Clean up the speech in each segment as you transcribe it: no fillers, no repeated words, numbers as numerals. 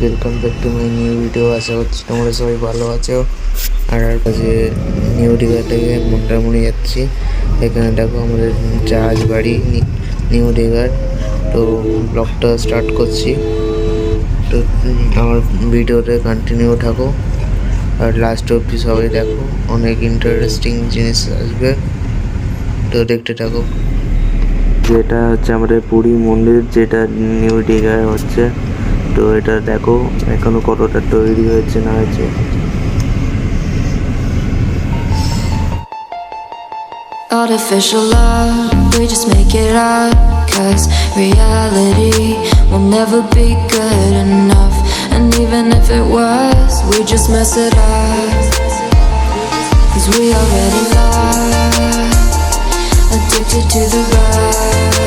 Welcome back to my new video. আশা করছি তোমরা সবাই ভালো আছো। আর কাছে নিউ দীঘা থেকে মন্দারমণি যাচ্ছি। এখানে দেখো আমাদের জাহাজ বাড়ি নিউ দীঘার। তো ব্লগটা স্টার্ট করছি। তো আমার ভিডিওতে কন্টিনিউ থাকো আর লাস্ট অবধি সবাই দেখো, অনেক ইন্টারেস্টিং জিনিস আসবে, তো দেখতে থাকো। যেটা হচ্ছে আমাদের পুরী মন্দির, যেটা নিউ দীঘায় হচ্ছে। তো এটা দেখো এখনো কতটা তৈরি হয়েছে না হয়েছে। Artificial love, we just make it up, 'cause reality will never be good enough. And even if it was, we just mess it up, 'cause we already lost, addicted to the rush.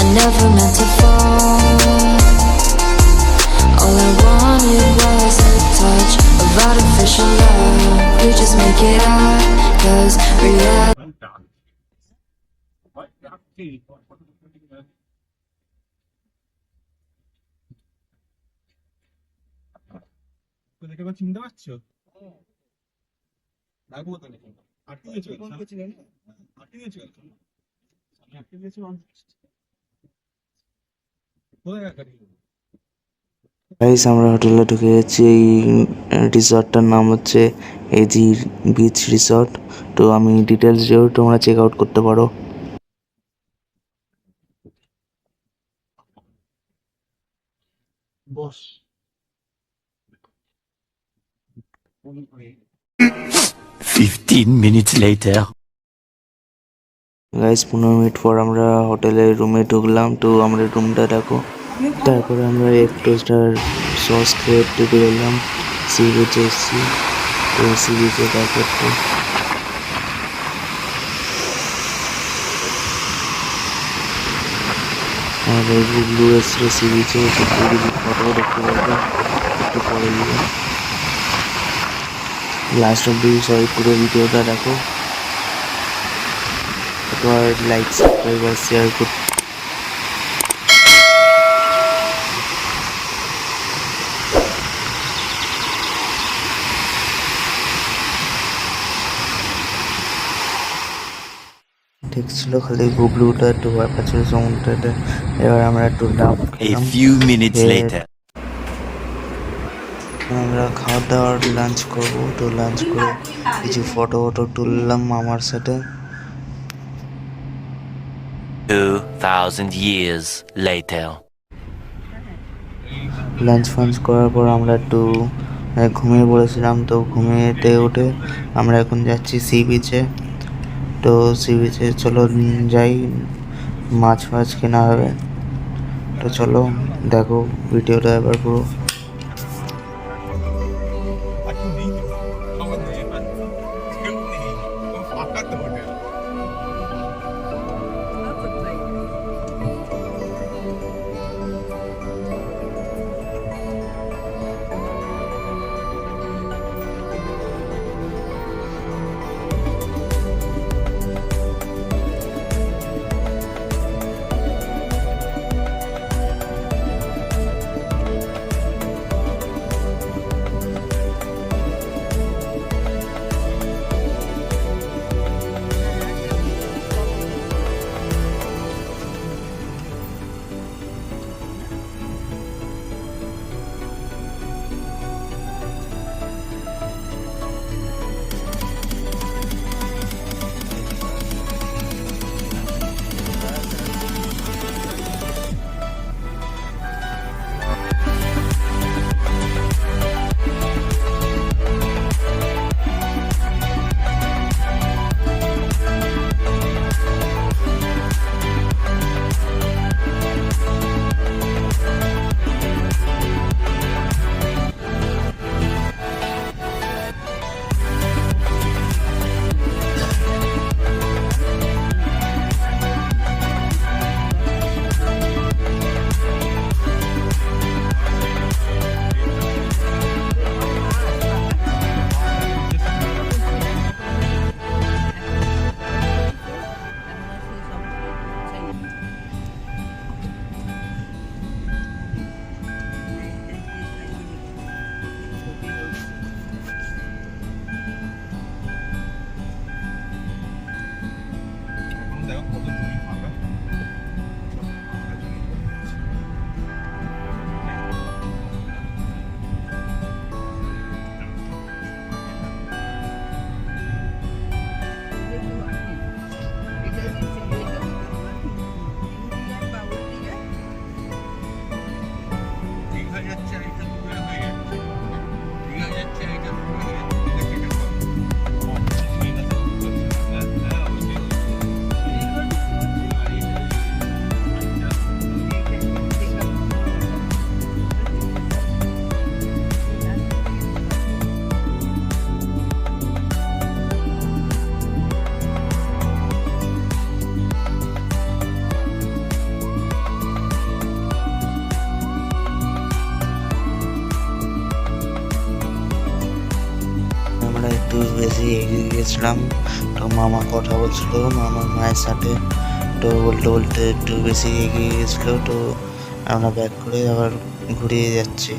I never meant to fall. All I wanted was a touch of artificial love. We just make it up, 'cause reality. দেখে চিনতে পারছো? রাখবো তো নাকি? আটকে দিয়েছো? আটকে দিয়েছো? আটকে দিয়েছো? কোথায় রাখা? গাইস, আমরা হোটেলে ঢুকে গেছি। এই রিসর্টটার নাম হচ্ছে এজি বিচ রিসর্ট। তো আমি ডিটেলস দিয়েও তোমরা চেক আউট করতে পারো। বস 15 minutes later. গাইস, 15 মিনিট পর আমরা হোটেলের রুমে ঢুকলাম। তো আমরা রুমটা দেখো। তারপরে আমরা একটু সস খেয়ে একটু বেরোলাম। সি বিচে এসেছি। তো সি বিচে দেখো একটু। আর এই গুগলু এসছে সি বিচে, ফটো দেখতে পাবো একটু পরে গিয়ে। লাস্ট অব্দি সবাই পুরো ভিডিওটা দেখো। তোমার লাইক, সাবস্ক্রাইব আর শেয়ার করতে। ঠিক ছিল, খালি গুগলুটা একটু ভয় পাচ্ছিল সমুদ্রতে। এবার আমরা একটু ডাব A খেলাম। few minutes খেয়ে later. আমরা খাওয়া দাওয়ার লাঞ্চ করবো। তো লাঞ্চ করে কিছু ফটো তুললাম আমার সাথে। 2,000 years later. লাঞ্চ ফাঞ্চ করার পর আমরা একটু ঘুমিয়ে পড়েছিলাম। তো ঘুমিয়েতে উঠে আমরা এখন যাচ্ছি সি বিচে। তো সি বিচে চলো যাই, মাছ ফাছ কেনা হবে। তো চলো দেখো ভিডিওটা এবার পুরো। এখন নেই তো। খবর নেই এবার। কেউ নেই। ফাঁকা তো হোটেল। কত তুমি ফাঁকা দীঘা যাচ্ছে এটা দূরে হয়ে যাচ্ছে দীঘা যাচ্ছে এটা দূরে হয়ে আমরা একটু বেশি এগিয়ে গেছিলাম, তো মামা কথা বলছিল মামার মায়ের সাথে, তো বলতে বলতে একটু বেশি এগিয়ে গেছিলো, তো আমরা ব্যাক করে আবার ঘুরিয়ে যাচ্ছি।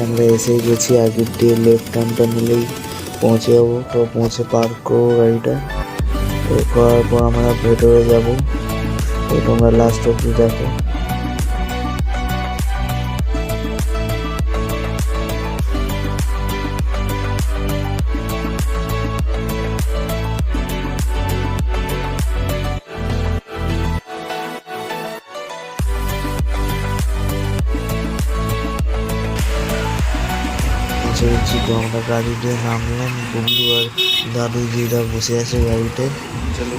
আমরা এসে গেছি, আগের দিয়ে লেফট টার্নটা নিলেই পৌঁছে যাবো। তো পৌঁছে পার্ক করবো গাড়িটা, তো করার পর আমরা ভেতরে যাবো। তো তোমরা লাস্ট অব্দি দেখো। পৌঁছে তো আমরা গাড়িতে নামলাম, বন্ধু আর দাদু দিদা বসে আছে গাড়িতে।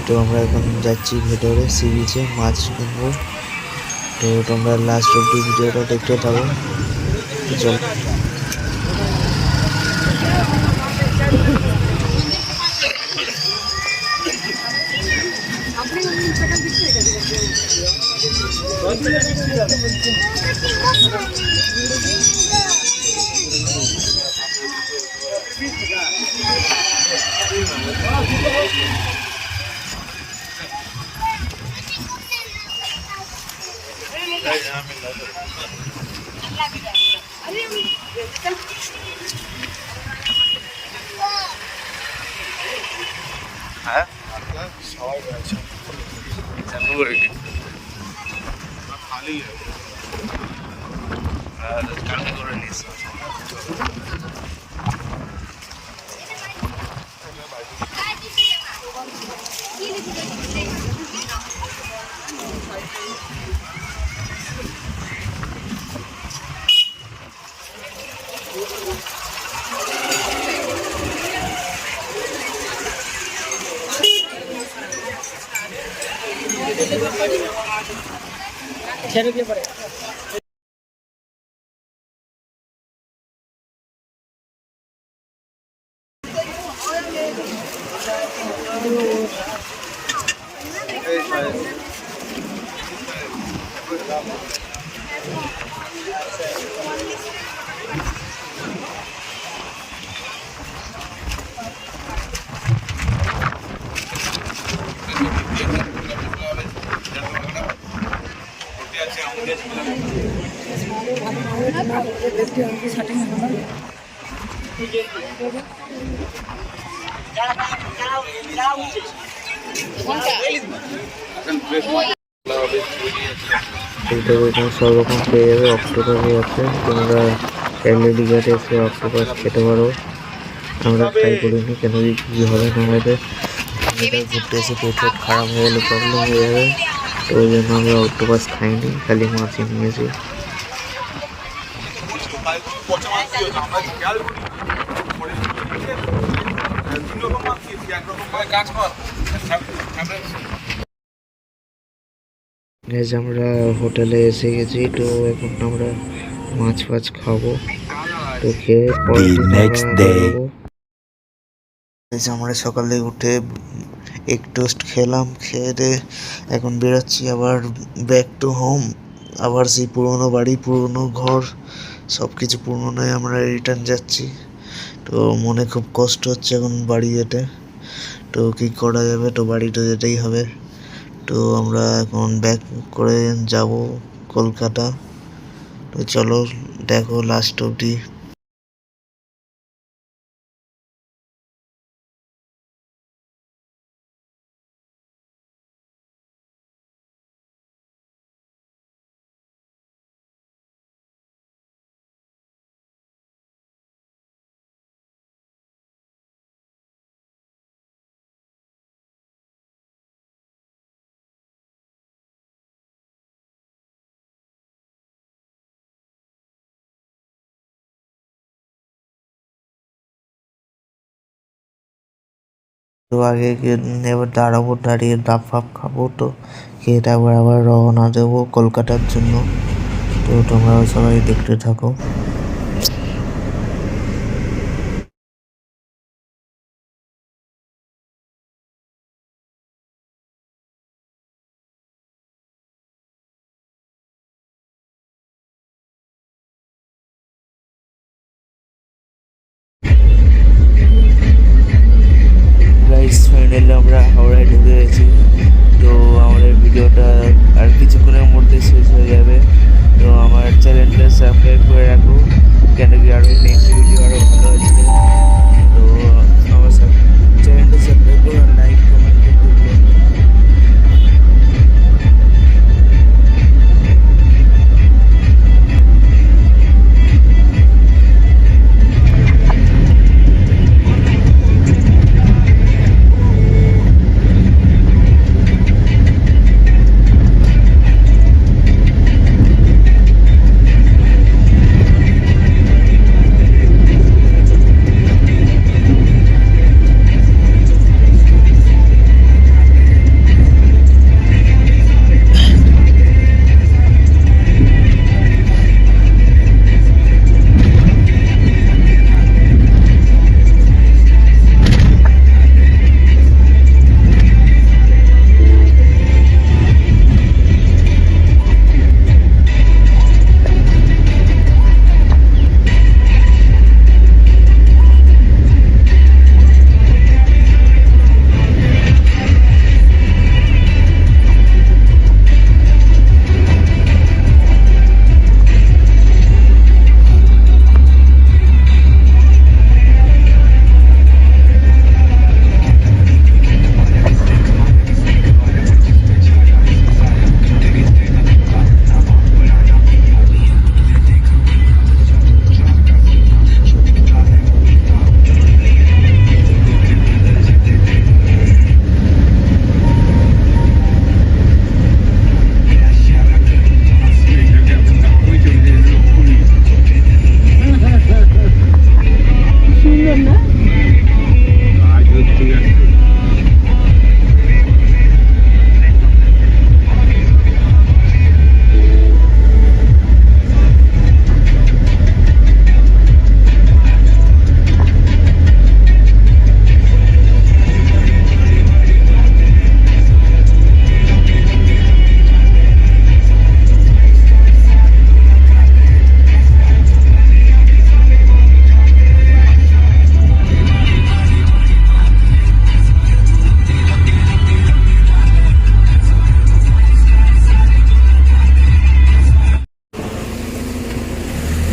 তো আমরা এখন যাচ্ছি ভেতরে সি বিচে মাছ কিনবো। তো তোমরা লাস্ট অব্দি ভিডিওটা দেখতে থাকো। চলো। হ্যাঁ সবাই আছে খালি কালকে করে নিস সব রকম পেয়ে যাবে, অক্টোপাসই আছে, তোমরা এলইডি গাছে এসে অক্টোপাস খেতে পারো। আমরা ট্রাই করিনি, কেন কি হবে না হবে, এটা ঘুরতে এসে পেট খারাপ হয়ে গেলে প্রবলেম হয়ে যাবে, তো ওই জন্য আমরা অক্টোপাস খাইনি, খালি মাছই নিয়েছি। আমরা হোটেলে এসে গেছি, তো এখন আমরা মাছ ফাছ খাবো, তো খেয়ে আমরা সকালে উঠে এগ টোস্ট খেলাম, খেয়ে দিয়ে এখন বেরোচ্ছি আবার ব্যাক টু হোম। আবার সেই পুরনো বাড়ি, পুরনো ঘর, সব কিছু পুরনোয় আমরা রিটার্ন যাচ্ছি। তো মনে খুব কষ্ট হচ্ছে এখন বাড়ি যেতে, তো কী করা যাবে, তো বাড়িতে যেতেই হবে। তো আমরা এখন ব্যাক করে যাব কলকাতা। তো চলো দেখো লাস্ট অবধি। তো আগে এবার দাঁড়াবো, দাঁড়িয়ে ডাব ফাব খাবো, তো খেয়ে তারপর আবার রওনা দেবো কলকাতার জন্য। তো তোমরাও সবাই দেখতে থাকো। গাইস ফাইনালি আমরা হাওড়ায় ঢুকে গেছি। তো আমাদের ভিডিওটা আর কিছুক্ষণের মধ্যে শেষ হয়ে যাবে। তো আমার চ্যানেলটা সাবস্ক্রাইব করে রাখো, কেন কি আরও নেক্সট ভিডিও আরও ভালো আসবে। তো আমার চ্যানেলটা সাবস্ক্রাইব করো, লাইক কমেন্ট করতে ভুলো না।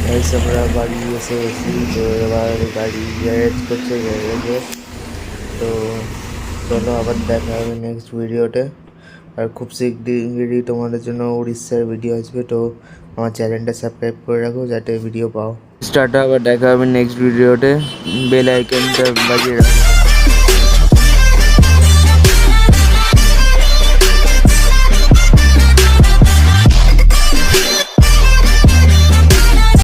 গাইস আমরা বাড়ি এসে গেছি। তো এবার গাড়ি গ্যারেজ করছে গ্যারেজে। তো চলো আবার দেখা হবে নেক্সট ভিডিওতে। আর খুব শিগগিরই তোমাদের জন্য উড়িষ্যার ভিডিও আসবে। তো আমার চ্যানেলটা সাবস্ক্রাইব করে রাখো যাতে ভিডিও পাও। স্টার্ট আবার দেখা হবে নেক্সট ভিডিওতে। বেল আইকনটা বাজিয়ে রাখো।